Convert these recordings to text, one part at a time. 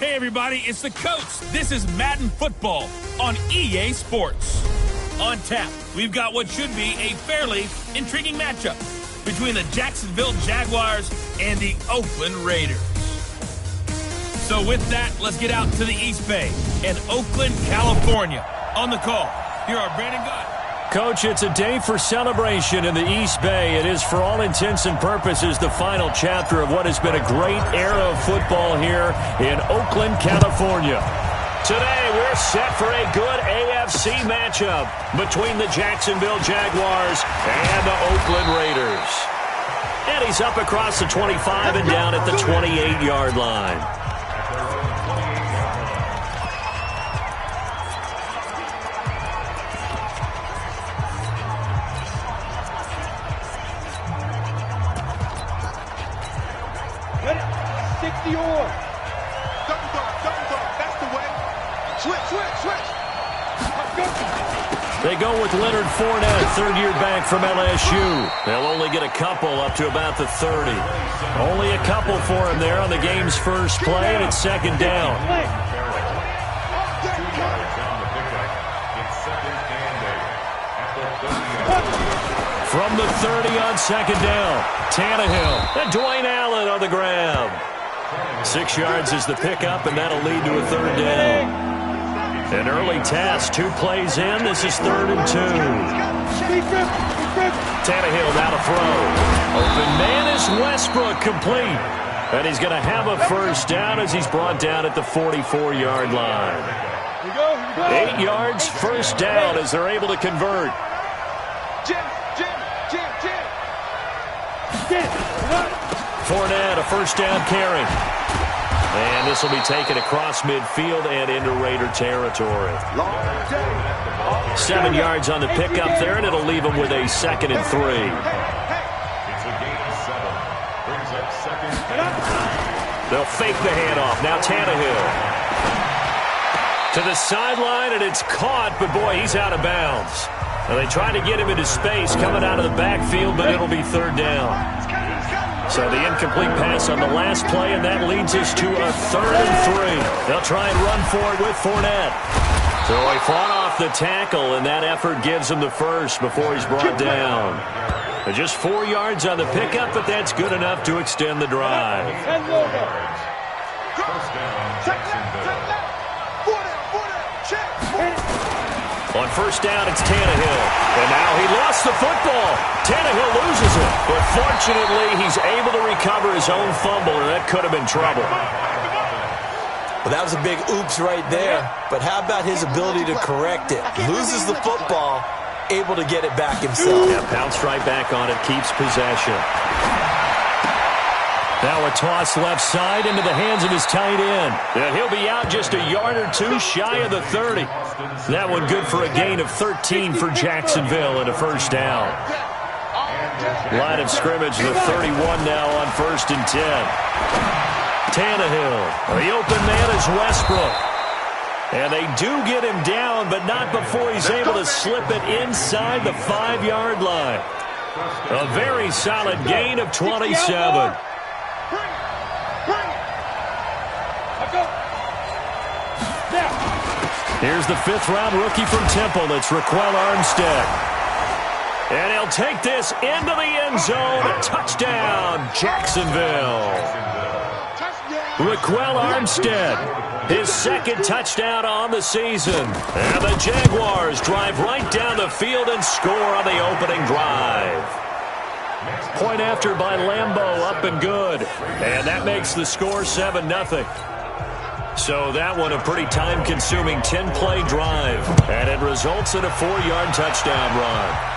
Hey everybody, it's the coach. This is Madden Football on EA Sports. On tap, we've got what should be a fairly intriguing matchup between the Jacksonville Jaguars and the Oakland Raiders. So with that, let's get out to the East Bay and Oakland, California. On the call, here are Brandon Gott. Coach, it's a day for celebration in the East Bay. It is, for all intents and purposes, the final chapter of what has been a great era of football here in Oakland, California. Today, we're set for a good AFC matchup between the Jacksonville Jaguars and the Oakland Raiders. And he's up across the 25 and down at the 28-yard line. They go with Leonard Fournette, third-year back from LSU. They'll only get a couple up to about the 30. Only a couple for him there on the game's first play, and it's second down. From the 30 on second down, Tannehill and Dwayne Allen on the grab. 6 yards is the pickup, and that'll lead to a third down. An early task, 2 plays in. This is 3rd and 2. Tannehill now to throw. Open man is Westbrook, complete. And he's going to have a first down as he's brought down at the 44-yard line. 8 yards, first down as they're able to convert. Fournette, a first down carry. And this will be taken across midfield and into Raider territory. 7 yards on the pickup there, and it'll leave them with a 2nd and 3. They'll fake the handoff. Now Tannehill. To the sideline, and it's caught, but boy, he's out of bounds. Well, they tried to get him into space coming out of the backfield, but it'll be third down. So the incomplete pass on the last play, and that leads us to a 3rd and 3. They'll try and run for it with Fournette. So he fought off the tackle, and that effort gives him the first before he's brought down. But just 4 yards on the pickup, but that's good enough to extend the drive. On first down, it's Tannehill. And now he lost the football. Tannehill loses it. But fortunately, he's able to recover his own fumble, or that could have been trouble. Well, that was a big oops right there. But how about his ability to correct it? Loses the football, able to get it back himself. Yeah, pounced right back on it, keeps possession. Now a toss left side into the hands of his tight end. And he'll be out just a yard or two shy of the 30. That one good for a gain of 13 for Jacksonville and a first down. Line of scrimmage, the 31 now on 1st and 10. Tannehill. The open man is Westbrook. And they do get him down, but not before he's able to slip it inside the 5-yard line. A very solid gain of 27. Here's the 5th-round rookie from Temple. It's Raquel Armstead. And he'll take this into the end zone. Touchdown, Jacksonville. Raquel Armstead, his 2nd touchdown on the season. And the Jaguars drive right down the field and score on the opening drive. Point after by Lambeau, up and good. And that makes the score 7-0. So that one a pretty time-consuming 10-play drive. And it results in a 4-yard touchdown run.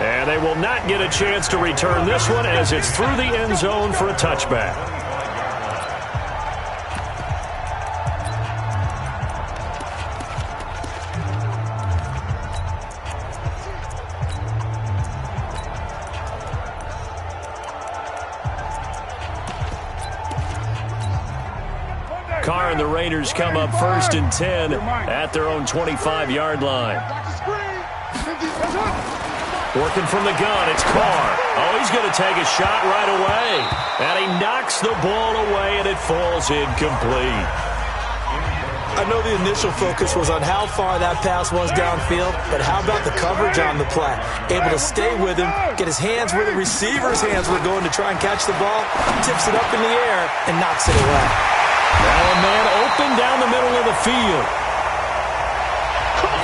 And they will not get a chance to return this one as it's through the end zone for a touchback. Carr and the Raiders come up 1st and 10 at their own 25-yard line. Working from the gun, it's Carr. Oh, he's going to take a shot right away. And he knocks the ball away, and it falls incomplete. I know the initial focus was on how far that pass was downfield, but how about the coverage on the play? Able to stay with him, get his hands where the receiver's hands were going to try and catch the ball, tips it up in the air, and knocks it away. Now a man open down the middle of the field.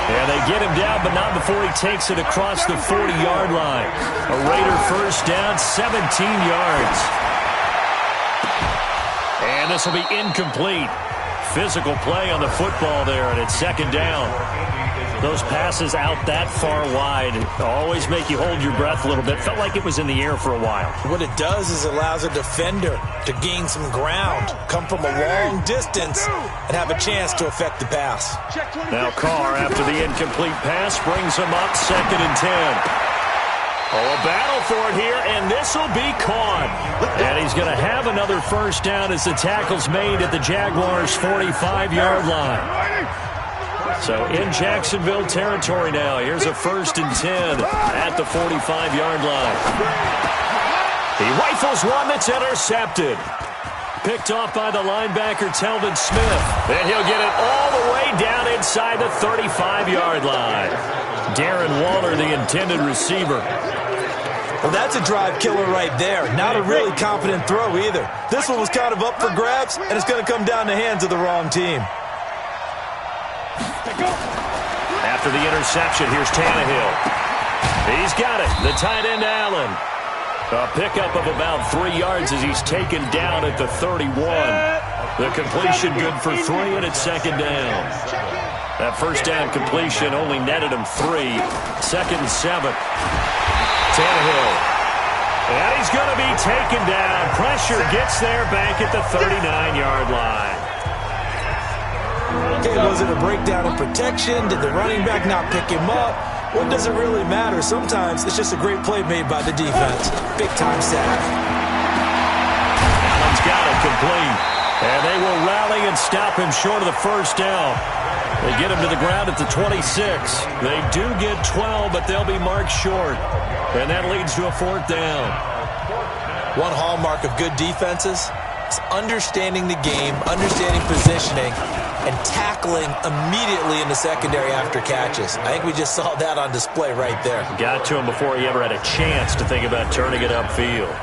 And they get him down, but not before he takes it across the 40-yard line. A Raider first down, 17 yards. And this will be incomplete. Physical play on the football there, and it's second down. Those passes out that far wide always make you hold your breath a little bit. Felt like it was in the air for a while. What it does is allows a defender to gain some ground, come from a long distance, and have a chance to affect the pass. Now Carr, after the incomplete pass, brings him up 2nd and 10. Oh, a battle for it here, and this will be caught. And he's going to have another first down as the tackle's made at the Jaguars' 45-yard line. So in Jacksonville territory now. Here's a 1st and 10 at the 45-yard line. He rifles one that's intercepted. Picked off by the linebacker, Telvin Smith. And he'll get it all the way down inside the 35-yard line. Darren Waller, the intended receiver. Well, that's a drive killer right there. Not a really confident throw either. This one was kind of up for grabs, and it's going to come down the hands of the wrong team. After the interception, here's Tannehill. He's got it. The tight end, Allen. A pickup of about 3 yards as he's taken down at the 31. The completion good for 3, and it's second down. That first down completion only netted him 3. 2nd and 7. Tannehill. And he's going to be taken down. Pressure gets there back at the 39-yard line. Okay, was it a breakdown in protection? Did the running back not pick him up? What does it really matter? Sometimes it's just a great play made by the defense. Big-time sack. Allen's got it complete. And they will rally and stop him short of the first down. They get him to the ground at the 26. They do get 12, but they'll be marked short. And that leads to a 4th down. One hallmark of good defenses is understanding the game, understanding positioning, and tackling immediately in the secondary after catches. I think we just saw that on display right there. Got to him before he ever had a chance to think about turning it upfield.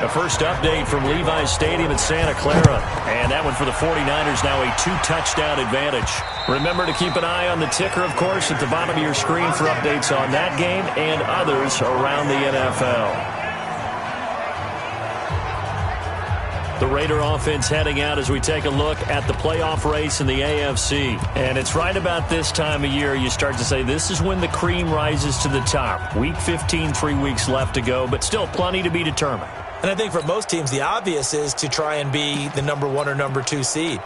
The first update from Levi's Stadium in Santa Clara. And that one for the 49ers, now a 2-touchdown advantage. Remember to keep an eye on the ticker, of course, at the bottom of your screen for updates on that game and others around the NFL. The Raider offense heading out as we take a look at the playoff race in the AFC. And it's right about this time of year you start to say this is when the cream rises to the top. Week 15, 3 weeks left to go, but still plenty to be determined. And I think for most teams, the obvious is to try and be the number 1 or number 2 seed.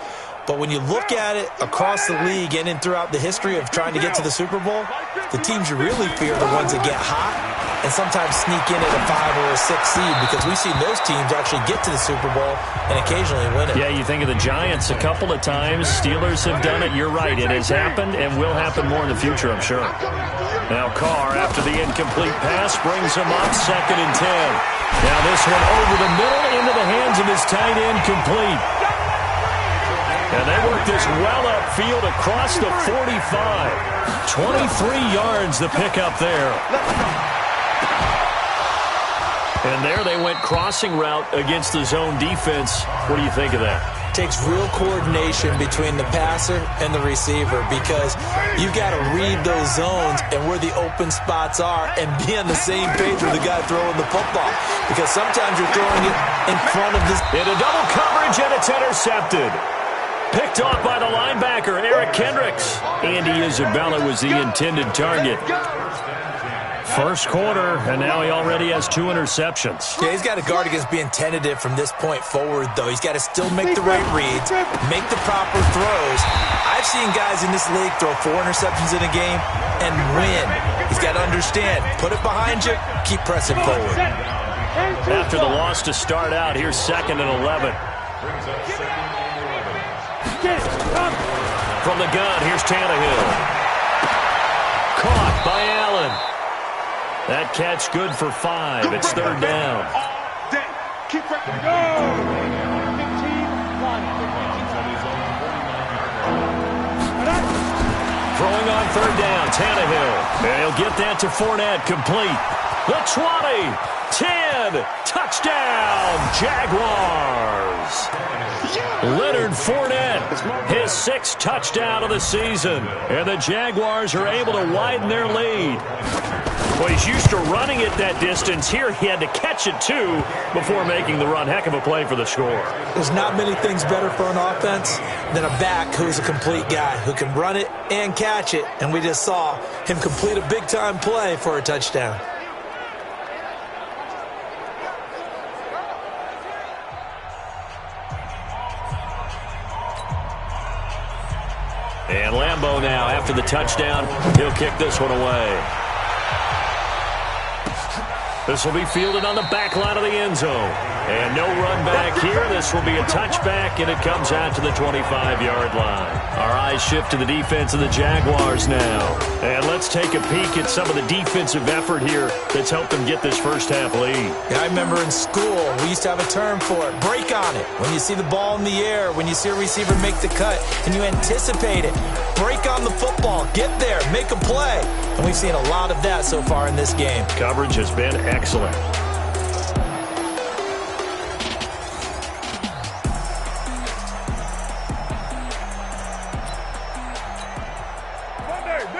But when you look at it across the league and throughout the history of trying to get to the Super Bowl, the teams you really fear are the ones that get hot and sometimes sneak in at a 5 or a 6 seed, because we've seen those teams actually get to the Super Bowl and occasionally win it. Yeah, you think of the Giants a couple of times. Steelers have done it. You're right. It has happened and will happen more in the future, I'm sure. Now Carr, after the incomplete pass, brings him up 2nd and 10. Now this one over the middle into the hands of his tight end, complete. And they work this well upfield across the 45. 23 yards the pickup there. And there they went crossing route against the zone defense. What do you think of that? Takes real coordination between the passer and the receiver, because you've got to read those zones and where the open spots are and be on the same page with the guy throwing the football, because sometimes you're throwing it in front of this. Into double coverage, and it's intercepted. Picked off by the linebacker, Eric Kendricks. Andy Isabella was the intended target. First quarter, and now he already has 2 interceptions. Yeah, he's got to guard against being tentative from this point forward, though. He's got to still make the right reads, make the proper throws. I've seen guys in this league throw 4 interceptions in a game and win. He's got to understand, put it behind you, keep pressing forward. After the loss to start out, here's 2nd and 11. From the gun, here's Tannehill. Caught by Allen. That catch good for 5. It's third down. Keep it go. 15-1. Throwing on third down, Tannehill. And he'll get that to Fournette, complete. The 20, 10, touchdown, Jaguars. Leonard Fournette, his 6th touchdown of the season. And the Jaguars are able to widen their lead. Well, he's used to running it that distance. Here he had to catch it, too, before making the run. Heck of a play for the score. There's not many things better for an offense than a back who's a complete guy, who can run it and catch it. And we just saw him complete a big-time play for a touchdown. And Lambeau now, after the touchdown, he'll kick this one away. This will be fielded on the back line of the end zone. And no run back here. This will be a touchback, and it comes out to the 25-yard line. Our eyes shift to the defense of the Jaguars now. And let's take a peek at some of the defensive effort here that's helped them get this first-half lead. Yeah, I remember in school, we used to have a term for it, break on it. When you see the ball in the air, when you see a receiver make the cut, and you anticipate it, break on the football, get there, make a play. And we've seen a lot of that so far in this game. Coverage has been excellent.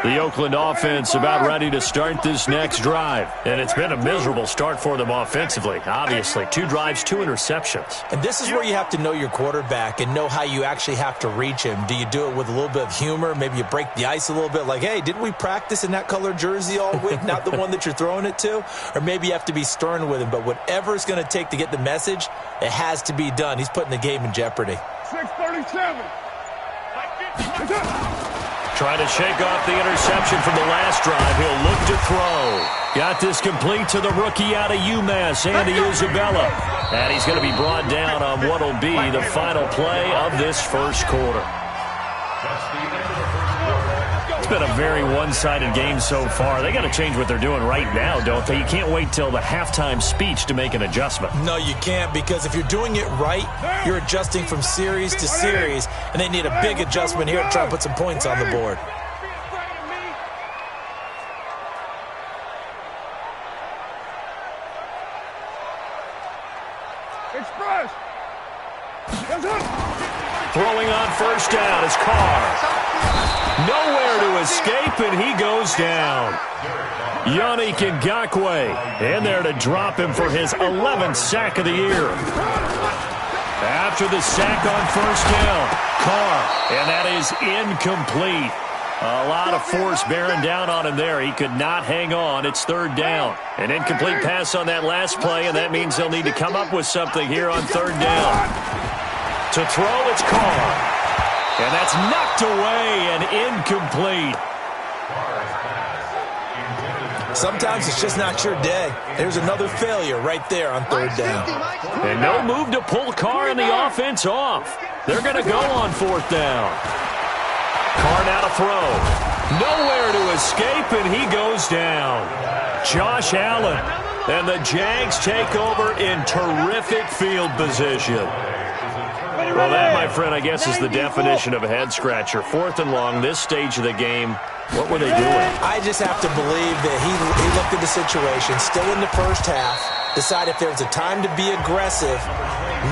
The Oakland offense about ready to start this next drive. And it's been a miserable start for them offensively. Obviously, 2 drives, 2 interceptions. And this is where you have to know your quarterback and know how you actually have to reach him. Do you do it with a little bit of humor? Maybe you break the ice a little bit like, hey, didn't we practice in that color jersey all week? Not the one that you're throwing it to? Or maybe you have to be stern with him. But whatever it's going to take to get the message, it has to be done. He's putting the game in jeopardy. 637. Trying to shake off the interception from the last drive. He'll look to throw. Got this complete to the rookie out of UMass, Andy Isabella. And he's going to be brought down on what will be the final play of this first quarter. It's been a very one-sided game so far. They got to change what they're doing right now, don't they? You can't wait till the halftime speech to make an adjustment. No, you can't, because if you're doing it right, you're adjusting from series to series, and they need a big adjustment here to try and put some points on the board. Express. Throwing on first down is Carr. Nowhere to escape, and he goes down. Yannick Ngakoue in there to drop him for his 11th sack of the year. After the sack on first down, Carr, and that is incomplete. A lot of force bearing down on him there. He could not hang on. It's third down. An incomplete pass on that last play, and that means they'll need to come up with something here on third down. To throw, it's Carr. And that's knocked away and incomplete. Sometimes it's just not your day. There's another failure right there on third down. And no move to pull Carr and the offense off. They're going to go on fourth down. Carr now to throw. Nowhere to escape, and he goes down. Josh Allen. And the Jags take over in terrific field position. Well, that, my friend, I guess is the definition of a head-scratcher. 4th and long, this stage of the game. What were they doing? I just have to believe that he looked at the situation, still in the first half, decided if there was a time to be aggressive,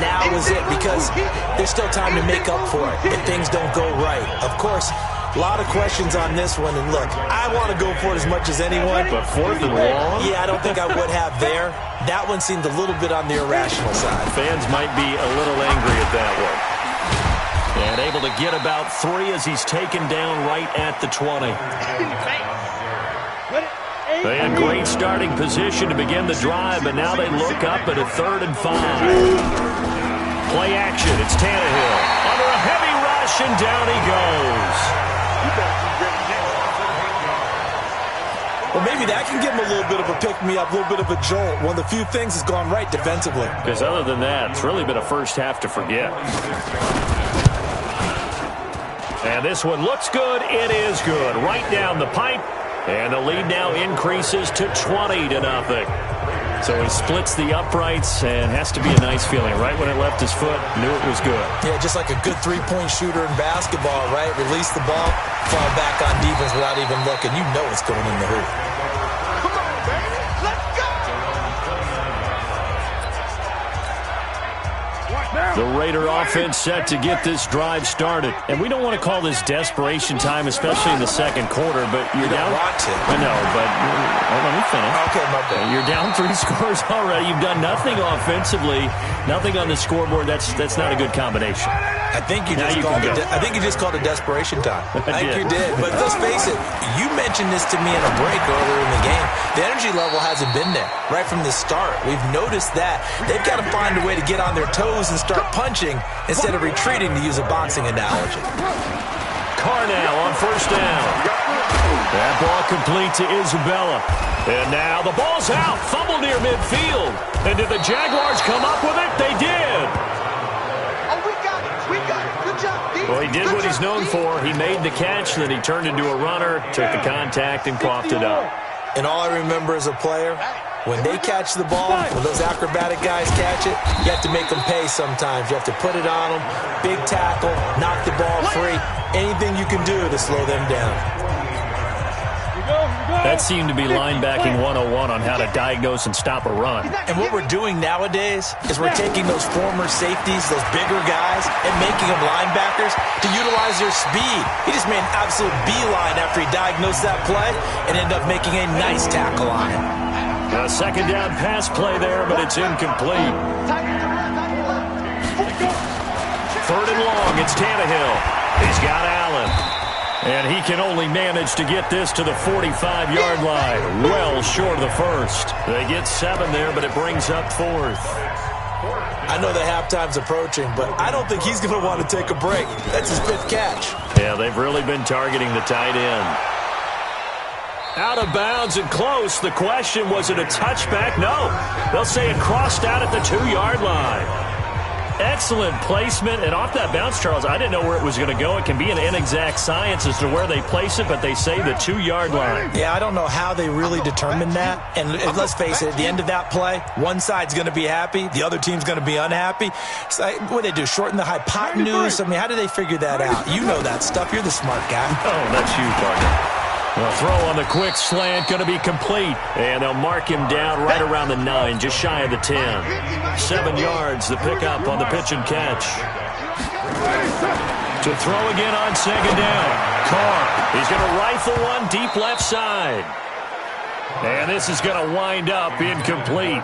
now is it, because there's still time to make up for it if things don't go right. Of course, a lot of questions on this one, and look, I want to go for it as much as anyone. But 4th and long? Yeah, I don't think I would have there. That one seemed a little bit on the irrational side. Fans might be a little angry at that one. And able to get about 3 as he's taken down right at the 20. They had great starting position to begin the drive, but now they look up at a 3rd and 5. Play action, it's Tannehill. Under a heavy rush, and down he goes. Well, maybe that can give him a little bit of a pick-me-up, a little bit of a jolt. One of the few things has gone right defensively. Because other than that, it's really been a first half to forget. And this one looks good. It is good. Right down the pipe. And the lead now increases to 20-0. So he splits the uprights and has to be a nice feeling. Right when it left his foot, knew it was good. Yeah, just like a good three-point shooter in basketball, right? Release the ball, fall back on defense without even looking. You know it's going in the hoop. Come on, baby. Let's go. The Raider offense set to get this drive started. And we don't want to call this desperation time, especially in the second quarter, but you're down. Want to. I know, but let me finish. Okay, my bad. You're down 3 scores already. You've done nothing offensively, nothing on the scoreboard. That's not a good combination. I think you just called it desperation time. I think you did. But let's face it, you mentioned this to me in a break earlier in the game. The energy level hasn't been there right from the start. We've noticed that. They've got to find a way to get on their toes and start punching instead of retreating, to use a boxing analogy. Carr now on first down. That ball complete to Isabella. And now the ball's out. Fumble near midfield. And did the Jaguars come up with it? They did. Well, he did what he's known for. He made the catch, then he turned into a runner, took the contact, and coughed it up. And all I remember as a player, when they catch the ball, when those acrobatic guys catch it, you have to make them pay sometimes. You have to put it on them, big tackle, knock the ball free, anything you can do to slow them down. That seemed to be linebacking 101 on how to diagnose and stop a run. And what we're doing nowadays is we're taking those former safeties, those bigger guys, and making them linebackers to utilize their speed. He just made an absolute beeline after he diagnosed that play and ended up making a nice tackle on it. A second down pass play there, but it's incomplete. Third and long, it's Tannehill. He's got Allen. And he can only manage to get this to the 45-yard line. Well short of the first. They get 7 there, but it brings up 4th. I know the halftime's approaching, but I don't think he's going to want to take a break. That's his 5th catch. Yeah, they've really been targeting the tight end. Out of bounds and close. The question, was it a touchback? No. They'll say it crossed out at the 2-yard line. Excellent placement, and off that bounce, Charles, I didn't know where it was going to go. It can be an inexact science as to where they place it, but they say the 2-yard line. Yeah, I don't know how they really determined that. And let's face it, at the end of that play, one side's going to be happy, the other team's going to be unhappy. So what do they do, shorten the hypotenuse? I mean, how do they figure that out? You know that stuff. You're the smart guy. Oh, that's you, partner. The throw on the quick slant going to be complete. And they'll mark him down right around the 9, just shy of the 10. 7 yards, the pickup on the pitch and catch. To throw again on second down. Carr, he's going to rifle one deep left side. And this is going to wind up incomplete.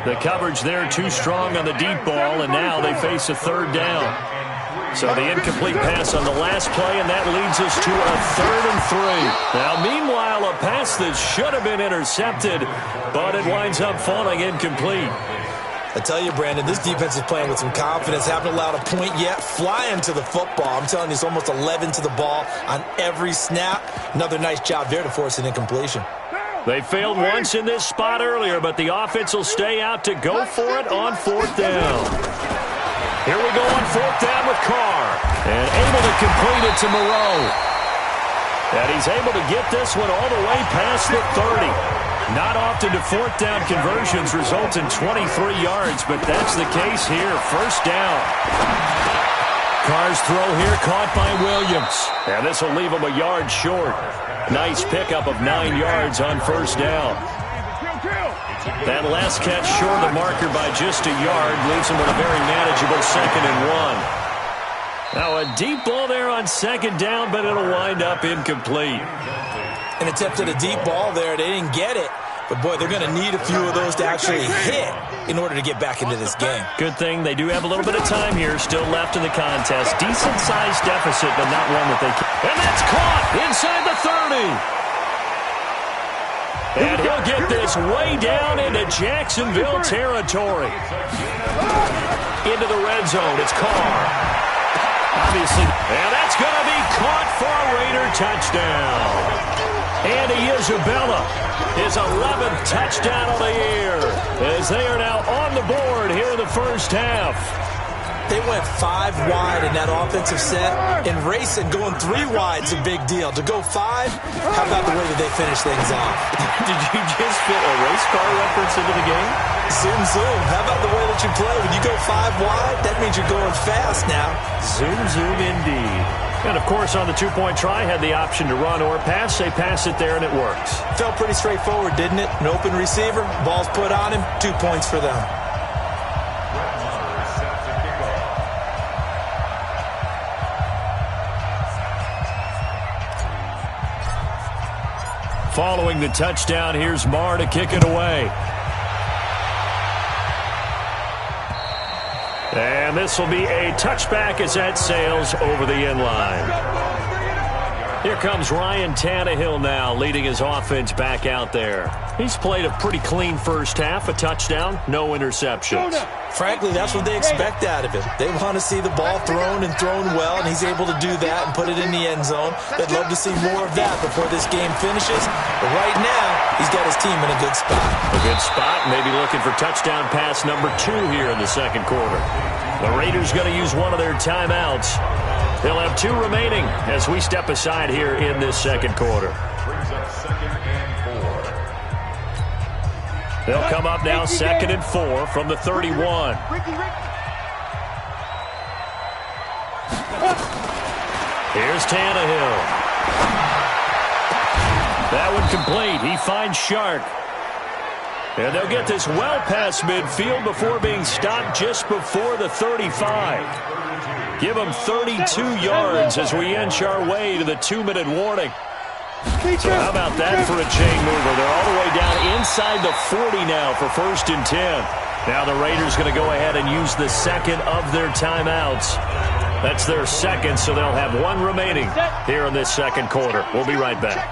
The coverage there too strong on the deep ball, and now they face a 3rd down. So the incomplete pass on the last play, and that leads us to a 3rd and 3. Now, meanwhile, a pass that should have been intercepted, but it winds up falling incomplete. I tell you, Brandon, this defense is playing with some confidence. Haven't allowed a point yet. Flying to the football. I'm telling you, it's almost 11 to the ball on every snap. Another nice job there to force an incompletion. They failed once in this spot earlier, but the offense will stay out to go for it on 4th down. Here we go on 4th down with Carr. And able to complete it to Moreau. And he's able to get this one all the way past the 30. Not often do 4th down conversions result in 23 yards, but that's the case here. 1st down. Carr's throw here caught by Williams. And this will leave him a yard short. Nice pickup of 9 yards on 1st down. That last catch short of the marker by just a yard leaves him with a very manageable 2nd and 1. Now a deep ball there on 2nd down, but it'll wind up incomplete. An attempt at a deep ball there. They didn't get it. But, boy, they're going to need a few of those to actually hit in order to get back into this game. Good thing they do have a little bit of time here still left in the contest. Decent-sized deficit, but not one that they can. And that's caught inside the 30. And he'll get this way down into Jacksonville territory. Into the red zone. It's Carr. Obviously. And that's going to be caught for a Raider touchdown. Andy Isabella, his 11th touchdown of the year, as they are now on the board here in the 1st half. They went 5 wide in that offensive set. In racing, going 3 wide is a big deal. To go 5, how about the way that they finish things off? Did you just fit a race car reference into the game? Zoom, zoom. How about the way that you play? When you go 5 wide, that means you're going fast now. Zoom, zoom indeed. And, of course, on the 2-point try, had the option to run or pass. They pass it there, and it works. Felt pretty straightforward, didn't it? An open receiver, ball's put on him, 2 points for them. Following the touchdown, here's Marr to kick it away. And this will be a touchback as that sails over the end line. Here comes Ryan Tannehill now, leading his offense back out there. He's played a pretty clean first half, a touchdown, no interceptions. Frankly, that's what they expect out of him. They want to see the ball thrown and thrown well, and he's able to do that and put it in the end zone. They'd love to see more of that before this game finishes. But right now, he's got his team in a good spot. A good spot, maybe looking for touchdown pass number 2 here in the second quarter. The Raiders going to use one of their timeouts. They'll have 2 remaining as we step aside here in this second quarter. They'll come up now 2nd and 4 from the 31. Here's Tannehill. That one complete. He finds Shark. And they'll get this well past midfield before being stopped just before the 35. Give them 32 yards as we inch our way to the 2-minute warning. So how about that for a chain mover? They're all the way down inside the 40 now for 1st and 10. Now the Raiders going to go ahead and use the second of their timeouts. That's their second, so they'll have 1 remaining here in this second quarter. We'll be right back.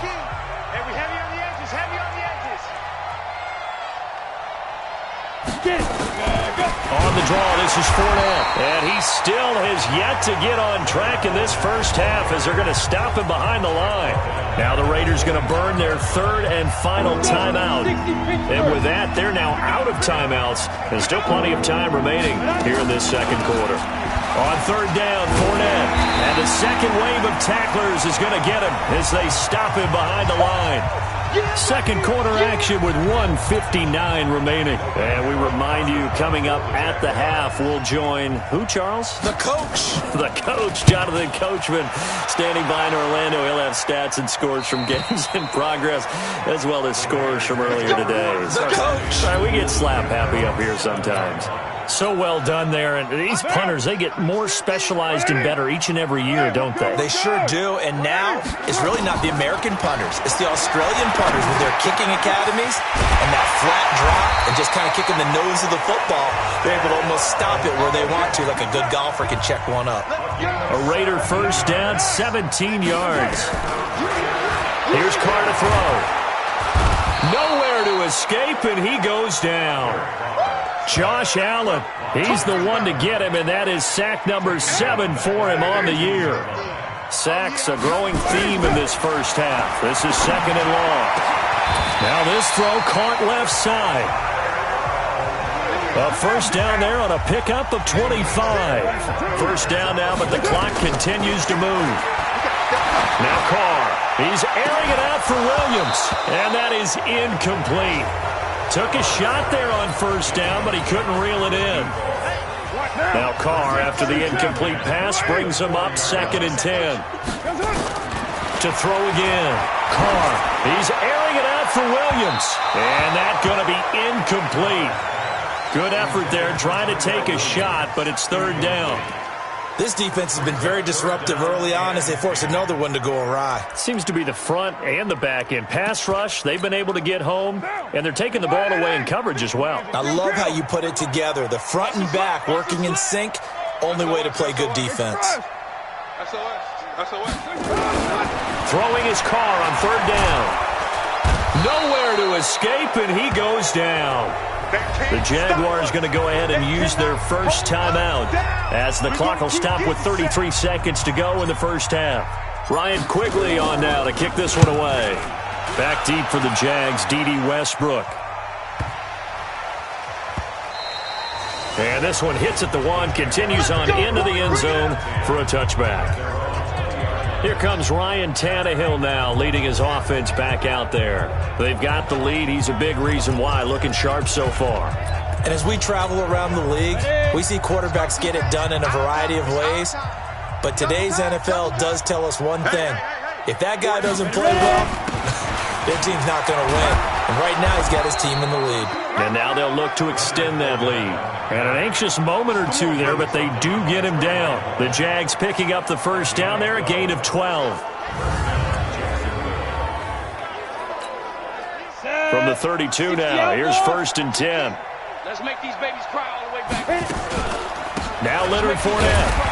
On the draw, this is Fournette. And he still has yet to get on track in this first half as they're going to stop him behind the line. Now the Raiders going to burn their 3rd and final timeout. And with that, they're now out of timeouts. There's still plenty of time remaining here in this second quarter. On 3rd down, Fournette. And the second wave of tacklers is going to get him as they stop him behind the line. Second quarter action with 1:59 remaining. And we remind you, coming up at the half, we'll join who, Charles? The coach. The coach, Jonathan Coachman, standing by in Orlando. He'll have stats and scores from games in progress, as well as scores from earlier today. The coach. All right, we get slap happy up here sometimes. So well done there. And these punters, they get more specialized and better each and every year, don't they? They sure do. And now it's really not the American punters. It's the Australian punters with their kicking academies and that flat drop and just kind of kicking the nose of the football. They're able to almost stop it where they want to, like a good golfer can check one up. A Raider first down, 17 yards. Here's Carr to throw. Nowhere to escape, and he goes down. Josh Allen, he's the one to get him, and that is sack number 7 for him on the year. Sacks a growing theme in this first half. This is 2nd and long. Now this throw caught left side. A first down there on a pickup of 25. First down now, but the clock continues to move. Now Carr, he's airing it out for Williams, and that is incomplete. Took a shot there on first down, but he couldn't reel it in. Now Carr, after the incomplete pass, brings him up 2nd and 10. To throw again. Carr, he's airing it out for Williams. And that's going to be incomplete. Good effort there, trying to take a shot, but it's 3rd down. This defense has been very disruptive early on as they force another one to go awry. Seems to be the front and the back end. Pass rush, they've been able to get home, and they're taking the ball away in coverage as well. I love how you put it together. The front and back working in sync, only way to play good defense. Throwing his Carr on 3rd down. Nowhere to escape, and he goes down. The Jaguars going to go ahead and use their first timeout as the clock will stop with 33 seconds to go in the first half. Ryan Quigley on now to kick this one away. Back deep for the Jags, D.D. Westbrook. And this one hits at the 1, continues on into the end zone for a touchback. Here comes Ryan Tannehill now, leading his offense back out there. They've got the lead. He's a big reason why, looking sharp so far. And as we travel around the league, we see quarterbacks get it done in a variety of ways. But today's NFL does tell us one thing. If that guy doesn't play well, their team's not going to win. And right now, he's got his team in the lead. And now they'll look to extend that lead. And an anxious moment or two there, but they do get him down. The Jags picking up the first down there, a gain of 12. From the 32 now, here's 1st and 10. Let's make these babies cry all the way back. Now Leonard Fournette.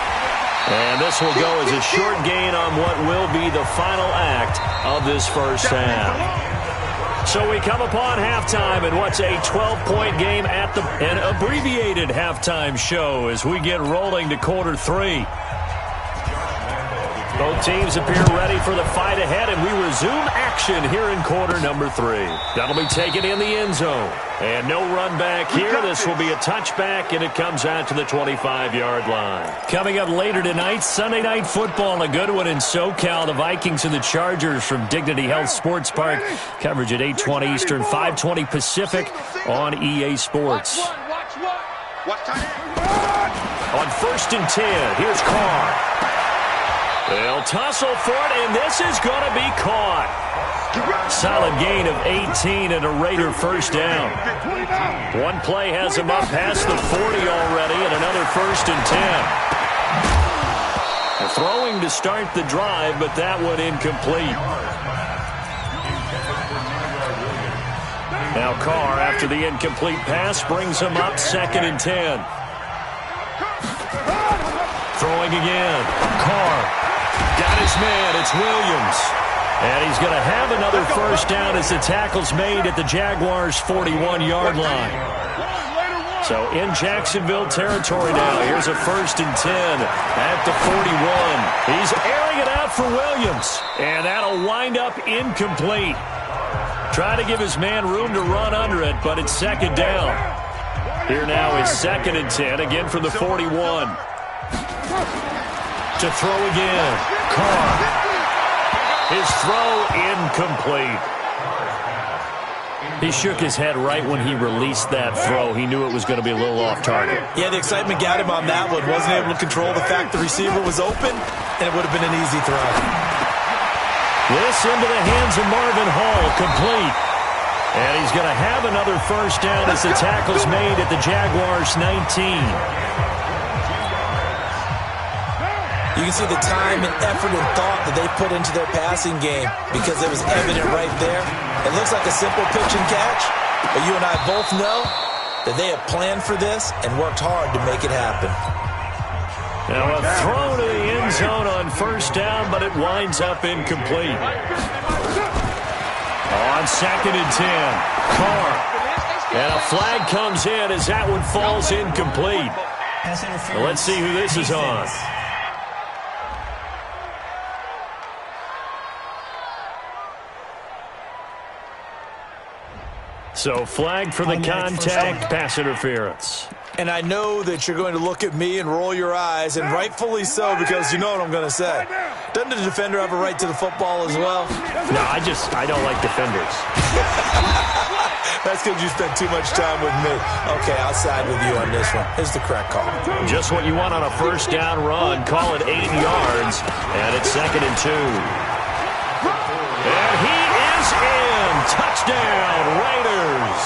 And this will go as a short gain on what will be the final act of this first half. So we come upon halftime in what's a 12-point game at an abbreviated halftime show as we get rolling to quarter 3. Both teams appear ready for the fight ahead, and we resume action here in quarter number 3. That'll be taken in the end zone. And no run back here. This will be a touchback, and it comes out to the 25-yard line. Coming up later tonight, Sunday Night Football, a good one in SoCal. The Vikings and the Chargers from Dignity Health Sports Park. Coverage at 8:20 Eastern, 5:20 Pacific on EA Sports. On 1st and 10, here's Carr. They'll tussle for it, and this is going to be caught. Solid gain of 18 and a Raider first down. One play has him up past the 40 already, and another 1st and 10. Throwing to start the drive, but that one incomplete. Now Carr, after the incomplete pass, brings him up 2nd and 10. Throwing again. Carr. Got his man. It's Williams. And he's going to have another first down as the tackle's made at the Jaguars' 41-yard line. So in Jacksonville territory now. Here's a 1st and 10 at the 41. He's airing it out for Williams. And that'll wind up incomplete. Trying to give his man room to run under it, but it's 2nd down. Here now is 2nd and 10, again from the 41. To throw again. Carr. His throw incomplete. He shook his head right when he released that throw. He knew it was going to be a little off target. Yeah, the excitement got him on that one. Wasn't able to control the fact the receiver was open, and it would have been an easy throw. This into the hands of Marvin Hall, complete. And he's going to have another first down as the tackle's made at the Jaguars' 19. You can see the time and effort and thought that they put into their passing game because it was evident right there. It looks like a simple pitch and catch, but you and I both know that they have planned for this and worked hard to make it happen. Now a throw to the end zone on first down, but it winds up incomplete. On 2nd and 10, Carr. And a flag comes in as that one falls incomplete. Well, let's see who this is on. So flag for the contact, pass interference. And I know that you're going to look at me and roll your eyes, and rightfully so, because you know what I'm going to say. Doesn't the defender have a right to the football as well? No, I don't like defenders. That's because you spent too much time with me. Okay, I'll side with you on this one. It's the correct call. Just what you want on a first down run. Call it 8 yards, and it's 2nd and 2. And he is in. Touchdown, Raiders.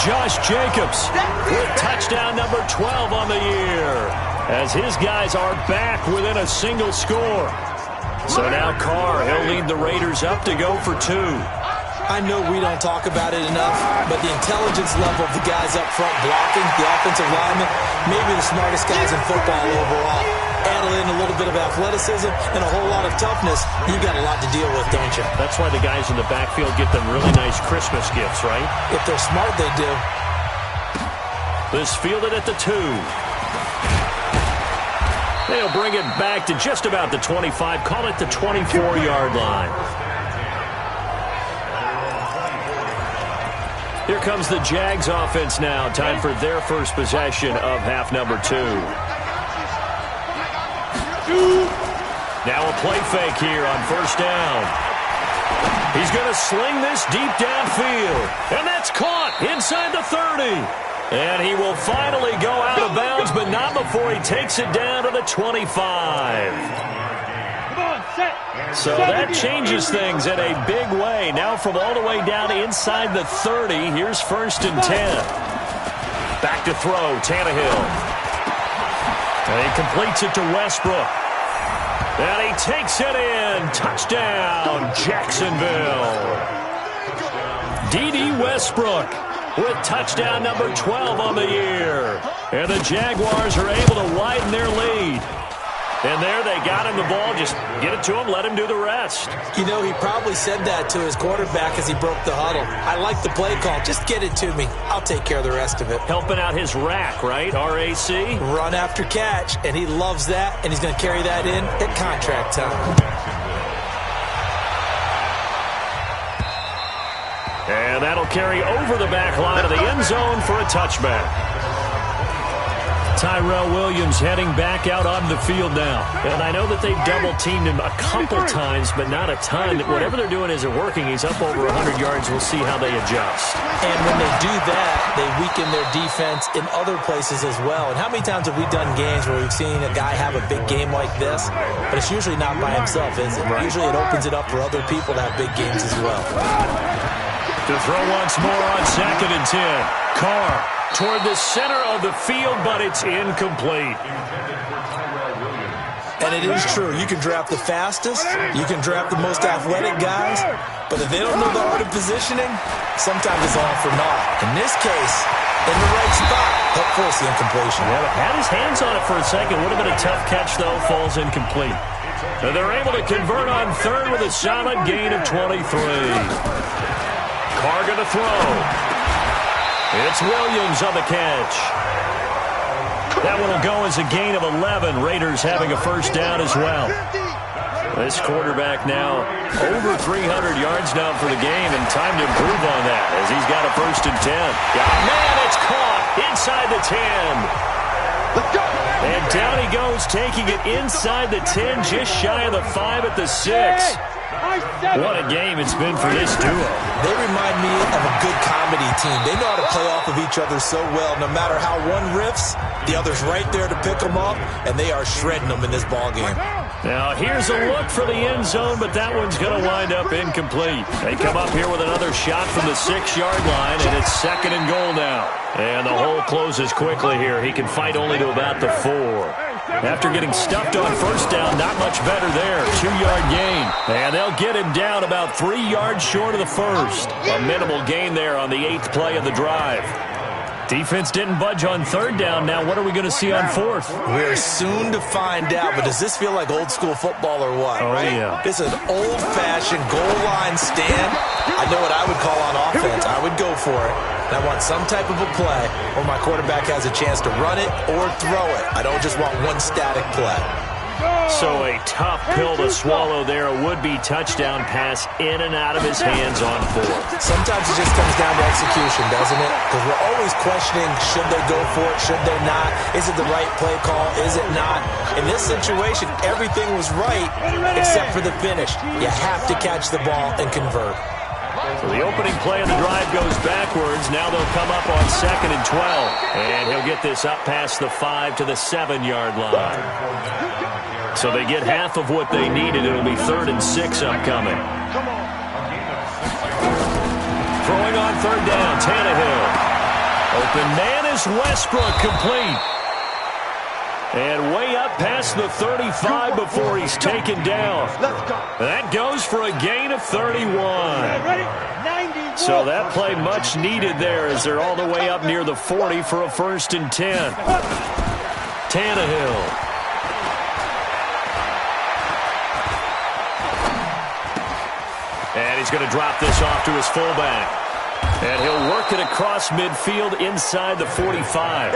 Josh Jacobs with touchdown number 12 on the year as his guys are back within a single score. So now Carr, he'll lead the Raiders up to go for 2. I know we don't talk about it enough, but the intelligence level of the guys up front blocking, the offensive linemen, maybe the smartest guys in football overall. Add in a little bit of athleticism and a whole lot of toughness, you've got a lot to deal with, don't you? That's why the guys in the backfield get them really nice Christmas gifts, right? If they're smart, they do. This fielded at the 2. They'll bring it back to just about the 25, call it the 24-yard line. Here comes the Jags offense now. Time for their first possession of half number 2. Now a play fake here on first down. He's going to sling this deep downfield. And that's caught inside the 30. And he will finally go out of bounds, but not before he takes it down to the 25. So that changes things in a big way. Now from all the way down inside the 30, here's first and 10. Back to throw, Tannehill. And he completes it to Westbrook. And he takes it in. Touchdown, Jacksonville. D.D. Westbrook with touchdown number 12 on the year. And the Jaguars are able to widen their lead. And there they got him the ball. Just get it to him, let him do the rest. You know, he probably said that to his quarterback as he broke the huddle. I like the play call. Just get it to me. I'll take care of the rest of it. Helping out his rack, right? R-A-C? Run after catch, and he loves that, and he's going to carry that in at contract time. And that'll carry over the back line of the end zone for a touchback. Tyrell Williams heading back out on the field now. And I know that they've double-teamed him a couple times, but not a ton. Whatever they're doing isn't working. He's up over 100 yards. We'll see how they adjust. And when they do that, they weaken their defense in other places as well. And how many times have we done games where we've seen a guy have a big game like this? But it's usually not by himself, is it? Right. Usually it opens it up for other people to have big games as well. To throw once more on second and 10. Carr toward the center of the field, but it's incomplete. And it is true. You can draft the fastest. You can draft the most athletic guys. But if they don't know the art of positioning, sometimes it's all for naught. In this case, in the right spot, help force the incompletion. Yeah, had his hands on it for a second. Would have been a tough catch, though. Falls incomplete. And they're able to convert on third with a solid gain of 23. Carr going to throw. It's Williams on the catch. That one will go as a gain of 11. Raiders having a first down as well. This quarterback now over 300 yards now for the game, and time to improve on that as he's got a first and 10. Man, it's caught inside the 10. Let's go. And down he goes, taking it inside the 10, just shy of the 5 at the 6. What a game it's been for this duo. They remind me of a good comedy team. They know how to play off of each other so well. No matter how one riffs, the other's right there to pick them up, and they are shredding them in this ballgame. Now, here's a look for the end zone, but that one's going to wind up incomplete. They come up here with another shot from the 6-yard line, and it's second and goal now. And the hole closes quickly here. He can fight only to about the 4. After getting stuffed on first down, not much better there. 2-yard gain. And they'll get him down about 3 yards short of the first. A minimal gain there on the 8th play of the drive. Defense didn't budge on third down. Now what are we going to see on fourth? We're soon to find out, but does this feel like old school football or what? Oh, right? Yeah. This is an old-fashioned goal line stand. I know what I would call on offense. I would go for it. And I want some type of a play where my quarterback has a chance to run it or throw it. I don't just want one static play. So a tough pill to swallow there. A would-be touchdown pass in and out of his hands on fourth. Sometimes it just comes down to execution, doesn't it? Because we're always questioning, should they go for it, should they not? Is it the right play call, is it not? In this situation, everything was right except for the finish. You have to catch the ball and convert. So the opening play of the drive goes backwards. Now they'll come up on second and 12. And he'll get this up past the 5 to the 7-yard line. So they get half of what they needed. It'll be 3rd and 6 upcoming. Throwing on third down, Tannehill. Open man is Westbrook, complete. And way up past the 35 before he's taken down. That goes for a gain of 31. So that play much needed there as they're all the way up near the 40 for a 1st and 10. Tannehill. And he's going to drop this off to his fullback. And he'll work it across midfield inside the 45.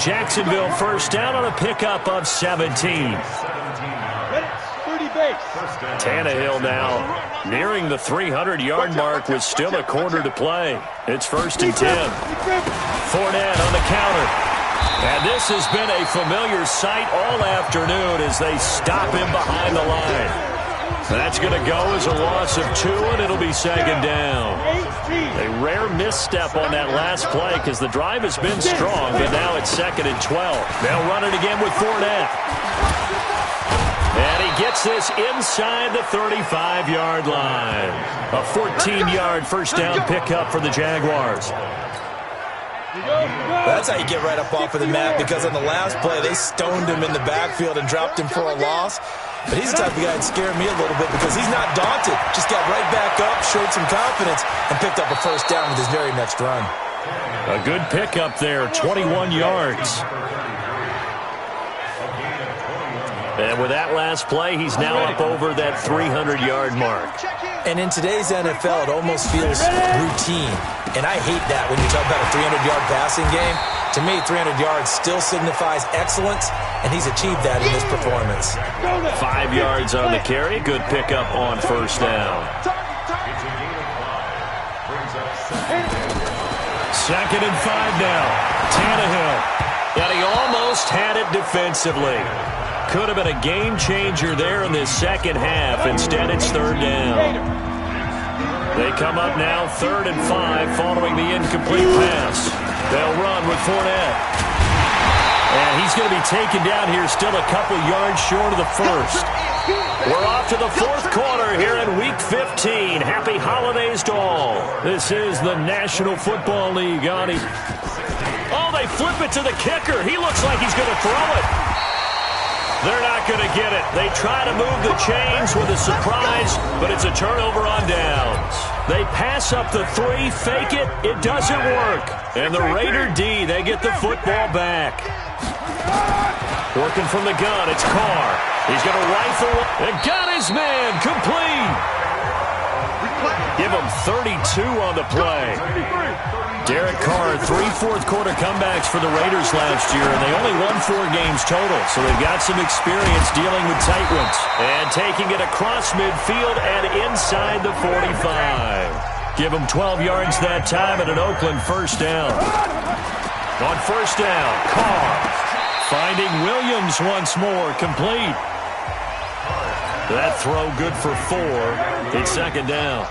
Jacksonville first down on a pickup of 17. Tannehill now nearing the 300-yard mark with still a quarter to play. It's 1st and 10. Fournette on the counter. And this has been a familiar sight all afternoon as they stop him behind the line. That's going to go as a loss of 2, and it'll be 2nd down. A rare misstep on that last play because the drive has been strong, but now it's 2nd and 12. They'll run it again with Fournette. And he gets this inside the 35-yard line. A 14-yard first down pickup for the Jaguars. That's how you get right up off of the mat, because on the last play, they stoned him in the backfield and dropped him for a loss. But he's the type of guy that scared me a little bit because he's not daunted. Just got right back up, showed some confidence, and picked up a first down with his very next run. A good pickup there, 21 yards. And with that last play, he's now up over that 300-yard mark. And in today's NFL, it almost feels routine. And I hate that when you talk about a 300-yard passing game. To me, 300 yards still signifies excellence, and he's achieved that in this performance. 5 yards on the carry. Good pickup on first down. 2nd and 5 now. Tannehill. And he almost had it defensively. Could have been a game changer there in this second half. Instead, it's 3rd down. They come up now 3rd and 5 following the incomplete pass. They'll run with Fournette. And he's going to be taken down here still a couple yards short of the first. We're off to the 4th quarter here in Week 15. Happy holidays to all. This is the National Football League. Oh, they flip it to the kicker. He looks like he's going to throw it. They're not going to get it. They try to move the chains with a surprise, but it's a turnover on downs. They pass up the 3, fake it. It doesn't work. And the Raider D, they get the football back. Working from the gun, it's Carr. He's going to rifle and got his man complete. Give him 32 on the play. Derek Carr, 3 fourth-quarter comebacks for the Raiders last year, and they only won 4 games total, so they've got some experience dealing with tight ones. And taking it across midfield and inside the 45. Give him 12 yards that time at an Oakland first down. On first down, Carr finding Williams once more, complete. That throw good for 4. It's 2nd down.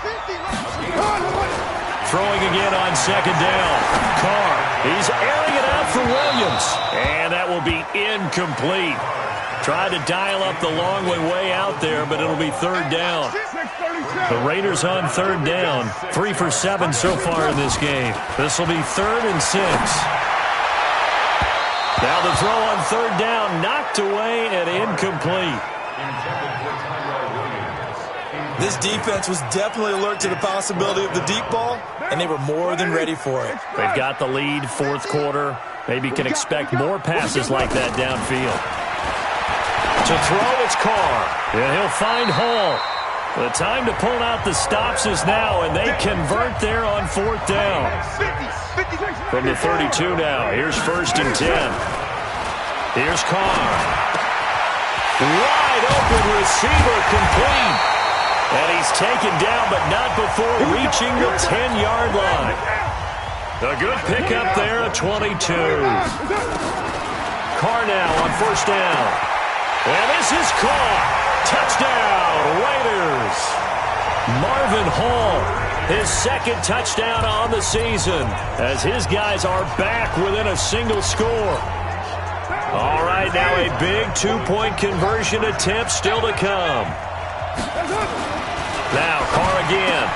Throwing again on 2nd down. Carr, he's airing it out for Williams. And that will be incomplete. Tried to dial up the long way out there, but it'll be 3rd down. The Raiders on 3rd down. 3 for 7 so far in this game. This will be 3rd and 6. Now the throw on 3rd down, knocked away and incomplete. This defense was definitely alert to the possibility of the deep ball, and they were more than ready for it. They've got the lead, 4th quarter. Maybe can expect more passes like that downfield. To throw, it's Carr. And he'll find Hall. The time to pull out the stops is now, and they convert there on 4th down. From the 32 now, here's 1st and 10. Here's Carr. Wide open receiver, complete. And he's taken down, but not before reaching the 10-yard line. A good pickup there at 22. Carr now on 1st down. And this is caught. Touchdown, Raiders. Marvin Hall, his 2nd touchdown on the season, as his guys are back within a single score. All right, now a big 2-point conversion attempt still to come. Now Carr again.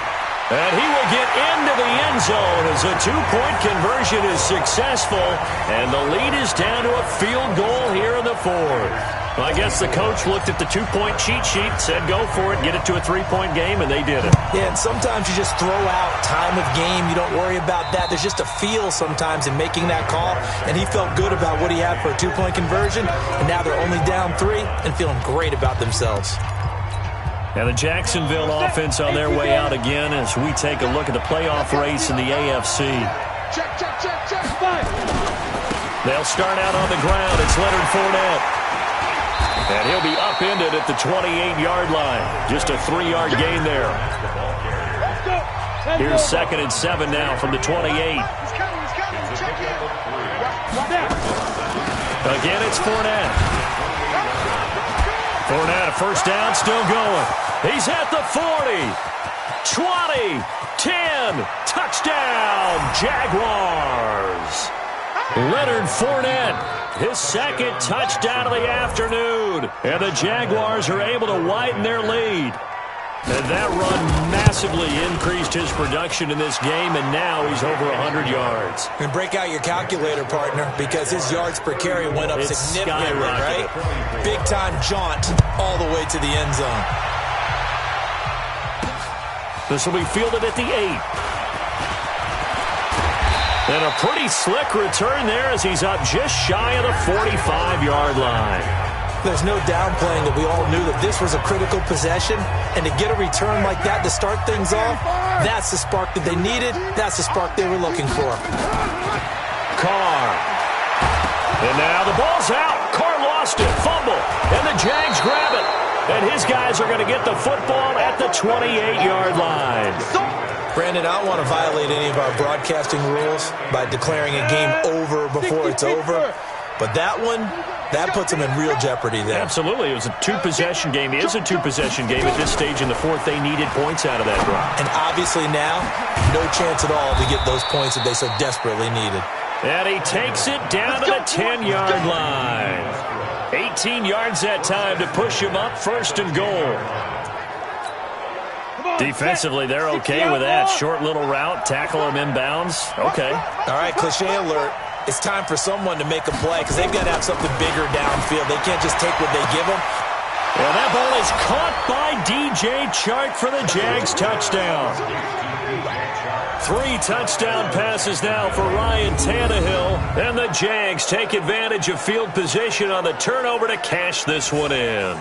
And he will get into the end zone as a 2-point conversion is successful. And the lead is down to a field goal here in the 4th. Well, I guess the coach looked at the 2-point cheat sheet, said go for it, get it to a 3-point game, and they did it. Yeah, and sometimes you just throw out time of game. You don't worry about that. There's just a feel sometimes in making that call, and he felt good about what he had for a 2-point conversion, and now they're only down 3 and feeling great about themselves. And the Jacksonville offense on their way out again as we take a look at the playoff race in the AFC. Check. Five. They'll start out on the ground. It's Leonard Fournette. And he'll be upended at the 28-yard line. Just a 3-yard gain there. Here's 2nd and 7 now from the 28. Again, it's Fournette. Fournette, a first down, still going. He's at the 40. 20, 10, touchdown, Jaguars. Leonard Fournette, his 2nd touchdown of the afternoon. And the Jaguars are able to widen their lead. And that run massively increased his production in this game, and now he's over 100 yards. And break out your calculator, partner, because his yards per carry went up significantly, right? Big-time jaunt all the way to the end zone. This will be fielded at the 8. And a pretty slick return there as he's up just shy of the 45-yard line. There's no downplaying that we all knew that this was a critical possession, and to get a return like that to start things off, that's the spark that they needed. That's the spark they were looking for. Carr. And now the ball's out. Carr lost it. Fumble. And the Jags grab it. And his guys are going to get the football at the 28-yard line. Brandon, I don't want to violate any of our broadcasting rules by declaring a game over before it's over. But that one, that puts them in real jeopardy there. Absolutely. It was a two-possession game. It is a two-possession game at this stage in the fourth. They needed points out of that drive. And obviously now, no chance at all to get those points that they so desperately needed. And he takes it down to the 10-yard line. 18 yards that time to push him up, 1st and goal. Defensively, they're okay with that. Short little route, tackle him inbounds. Okay. All right, cliche alert. It's time for someone to make a play because they've got to have something bigger downfield. They can't just take what they give them. And that ball is caught by DJ Chark for the Jags touchdown. 3 touchdown passes now for Ryan Tannehill. And the Jags take advantage of field position on the turnover to cash this one in.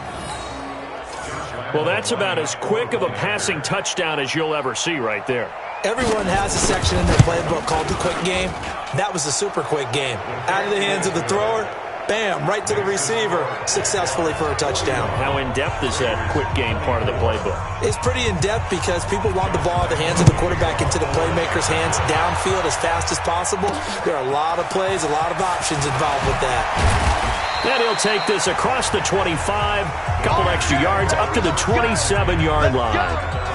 Well, that's about as quick of a passing touchdown as you'll ever see right there. Everyone has a section in their playbook called the quick game. That was a super quick game. Out of the hands of the thrower, bam, right to the receiver, successfully for a touchdown. How in-depth is that quick game part of the playbook? It's pretty in-depth because people want the ball at the hands of the quarterback into the playmaker's hands downfield as fast as possible. There are a lot of plays, a lot of options involved with that. And he'll take this across the 25, a couple extra yards, up to the 27-yard line.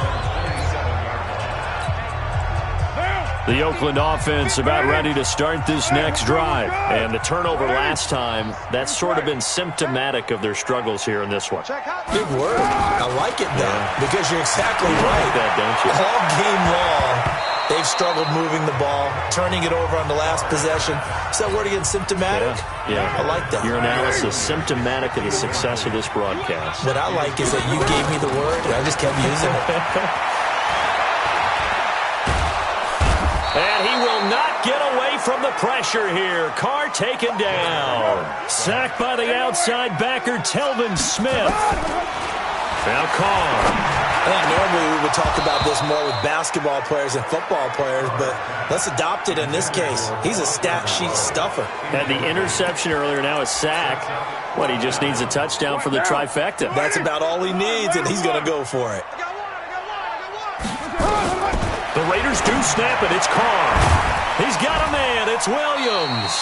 The Oakland offense about ready to start this next drive. And the turnover last time, that's sort of been symptomatic of their struggles here in this one. Good word. I like it, though, because you're exactly right. You like that, don't you? All game long, they've struggled moving the ball, turning it over on the last possession. Is that word again, symptomatic? Yeah. I like that. Your analysis, symptomatic of the success of this broadcast. What I like is that you gave me the word, and I just kept using it. And he will not get away from the pressure here. Carr taken down. Sacked by the outside backer, Telvin Smith. Now Carr. I think normally we would talk about this more with basketball players and football players, but let's adopt it in this case. He's a stat sheet stuffer. Had the interception earlier, now a sack. What, he just needs a touchdown for the trifecta. That's about all he needs, and he's going to go for it. The Raiders do snap it. It's Carr. He's got a man. It's Williams.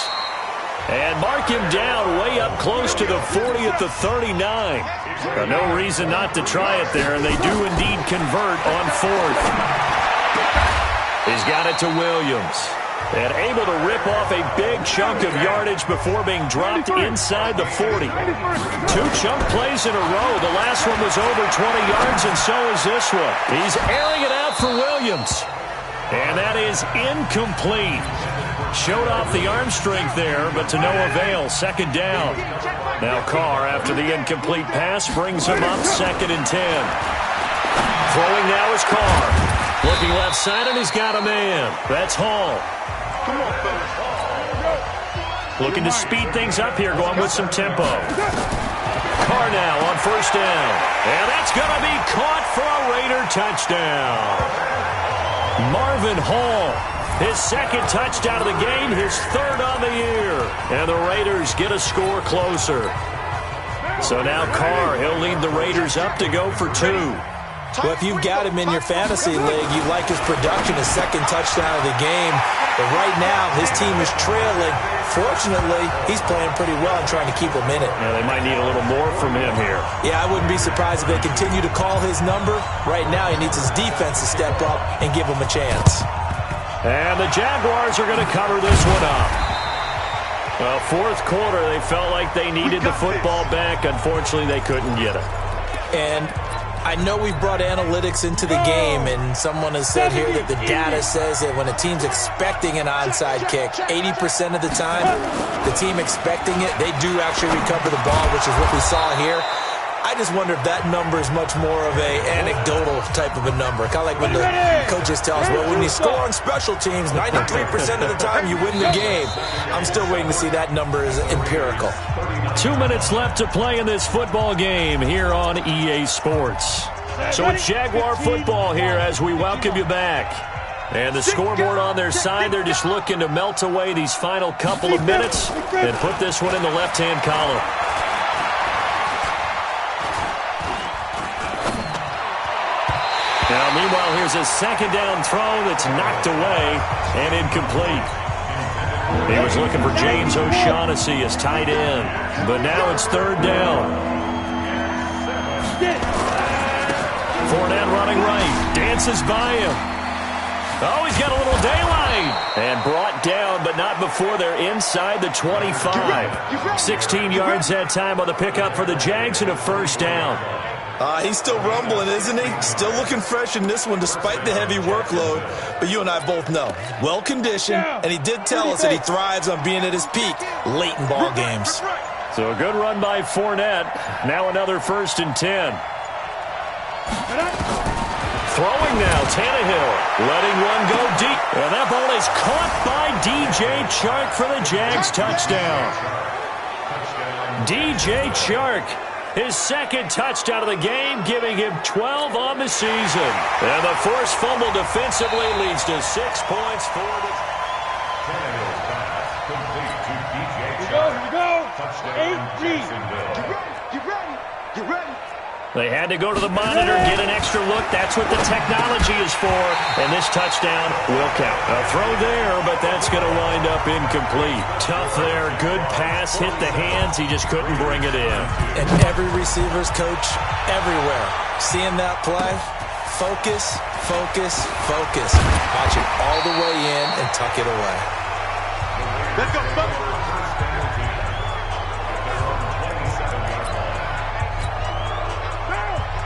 And mark him down way up close to the 40 at the 39. No reason not to try it there, and they do indeed convert on 4th. He's got it to Williams. And able to rip off a big chunk of yardage before being dropped inside the 40. 2 chunk plays in a row. The last one was over 20 yards, and so is this one. He's airing it out for Williams. And that is incomplete. Showed off the arm strength there, but to no avail. 2nd down. Now Carr, after the incomplete pass, brings him up 2nd and 10. Throwing now is Carr. Looking left side, and he's got a man. That's Hall. Looking to speed things up here, going with some tempo. Carr now on 1st down. And that's going to be caught for a Raider touchdown. Marvin Hall, his 2nd touchdown of the game, his 3rd on the year. And the Raiders get a score closer. So now Carr, he'll lead the Raiders up to go for 2. Well, if you've got him in your fantasy league, you like his production, his second touchdown of the game. But right now, his team is trailing. Fortunately, he's playing pretty well and trying to keep him in it. Yeah, they might need a little more from him here. Yeah, I wouldn't be surprised if they continue to call his number. Right now, he needs his defense to step up and give him a chance. And the Jaguars are going to cover this one up. Well, fourth quarter, they felt like they needed the football back. Unfortunately, they couldn't get it. And I know we've brought analytics into the game, and someone has said here that the data says that when a team's expecting an onside kick, 80% of the time, the team expecting it, they do actually recover the ball, which is what we saw here. I just wonder if that number is much more of a anecdotal type of a number. Kind of like when the coaches tell us, well, when you score on special teams, 93% of the time you win the game. I'm still waiting to see that number is empirical. 2 minutes left to play in this football game here on EA Sports. So it's Jaguar football here as we welcome you back. And the scoreboard on their side, they're just looking to melt away these final couple of minutes and put this one in the left-hand column. Now, meanwhile, here's a second down throw that's knocked away and incomplete. He was looking for James O'Shaughnessy as tight end, but now it's third down. Fournette running right, dances by him. Oh, he's got a little daylight. And brought down, but not before they're inside the 25. 16 yards that time on the pickup for the Jags and a first down. He's still rumbling, isn't he? Still looking fresh in this one despite the heavy workload. But you and I both know, well-conditioned, and he did tell us that he thrives on being at his peak late in ball games. So a good run by Fournette. Now another 1st and 10. Throwing now, Tannehill, letting one go deep. And that ball is caught by DJ Chark for the Jags touchdown. DJ Chark, his second touchdown of the game, giving him 12 on the season. And the forced fumble defensively leads to 6 points for the... Here we go. 8-3. Get ready. They had to go to the monitor, get an extra look. That's what the technology is for. And this touchdown will count. A throw there, but that's going to wind up incomplete. Tough there. Good pass. Hit the hands. He just couldn't bring it in. And every receiver's coach everywhere. Seeing that play, focus, focus, focus. Watch it all the way in and tuck it away. Let's go.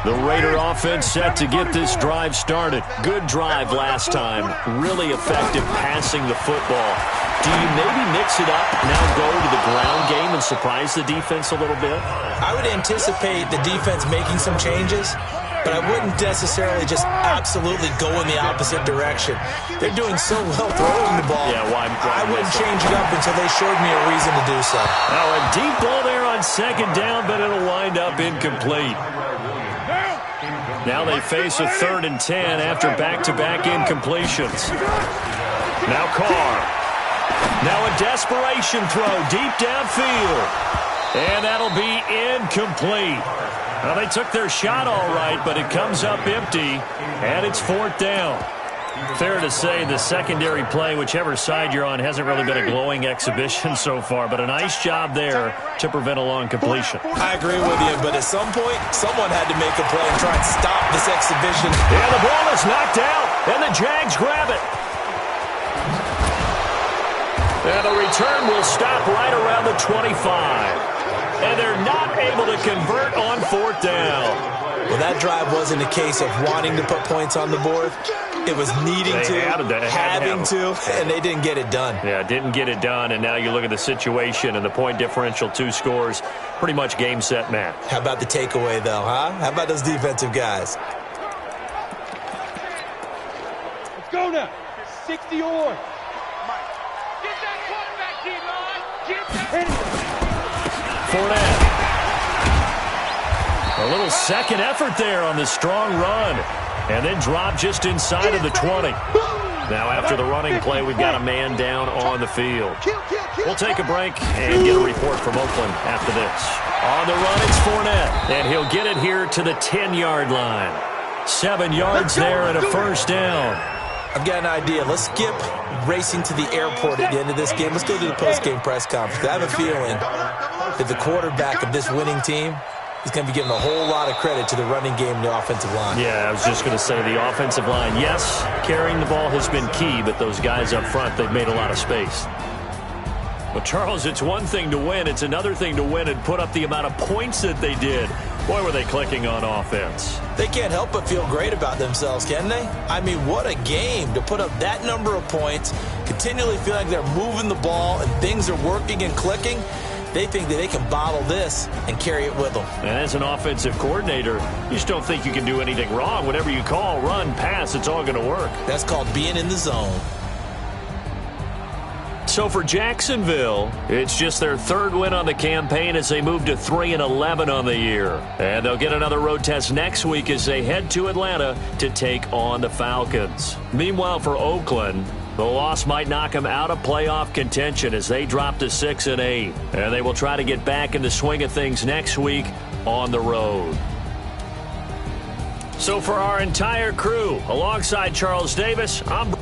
The Raider offense set to get this drive started. Good drive last time. Really effective passing the football. Do you maybe mix it up, now go to the ground game and surprise the defense a little bit? I would anticipate the defense making some changes, but I wouldn't necessarily just absolutely go in the opposite direction. They're doing so well throwing the ball. Yeah, well, I wouldn't change it up until they showed me a reason to do so. Now a deep ball there on second down, but it'll wind up incomplete. Now they face a 3rd and 10 after back-to-back incompletions. Now Carr. Now a desperation throw deep downfield. And that'll be incomplete. Well, they took their shot all right, but it comes up empty, and it's 4th down. Fair to say the secondary play, whichever side you're on, hasn't really been a glowing exhibition so far, but a nice job there to prevent a long completion. I agree with you, but at some point, someone had to make a play and try and stop this exhibition. Yeah, the ball is knocked out, and the Jags grab it. And the return will stop right around the 25. And they're not able to convert on 4th down. Well, that drive wasn't a case of wanting to put points on the board. It was needing to, having to, and they didn't get it done. Yeah, didn't get it done, and now you look at the situation and the point differential, 2 scores, pretty much game, set, match. How about the takeaway, though, huh? How about those defensive guys? Let's go now. 60 or. Get that quarterback, D-line. Get that. Fournette. A little second effort there on the strong run. And then drop just inside of the 20. Now after the running play, we've got a man down on the field. We'll take a break and get a report from Oakland after this. On the run, it's Fournette, and he'll get it here to the 10-yard line. 7 yards there and a first down. I've got an idea. Let's skip racing to the airport at the end of this game. Let's go to the post-game press conference. I have a feeling that the quarterback of this winning team is going to be giving a whole lot of credit to the running game and the offensive line. Yeah, I was just going to say the offensive line, yes, carrying the ball has been key, but those guys up front, they've made a lot of space. Well, Charles, it's one thing to win. It's another thing to win and put up the amount of points that they did. Boy, were they clicking on offense. They can't help but feel great about themselves, can they? I mean, what a game to put up that number of points, continually feel like they're moving the ball and things are working and clicking. They think that they can bottle this and carry it with them. And as an offensive coordinator, you just don't think you can do anything wrong. Whatever you call, run, pass, it's all going to work. That's called being in the zone. So for Jacksonville, it's just their third win on the campaign as they move to 3-11 on the year. And they'll get another road test next week as they head to Atlanta to take on the Falcons. Meanwhile, for Oakland, the loss might knock them out of playoff contention as they drop to 6-8. And they will try to get back in the swing of things next week on the road. So for our entire crew, alongside Charles Davis, I'm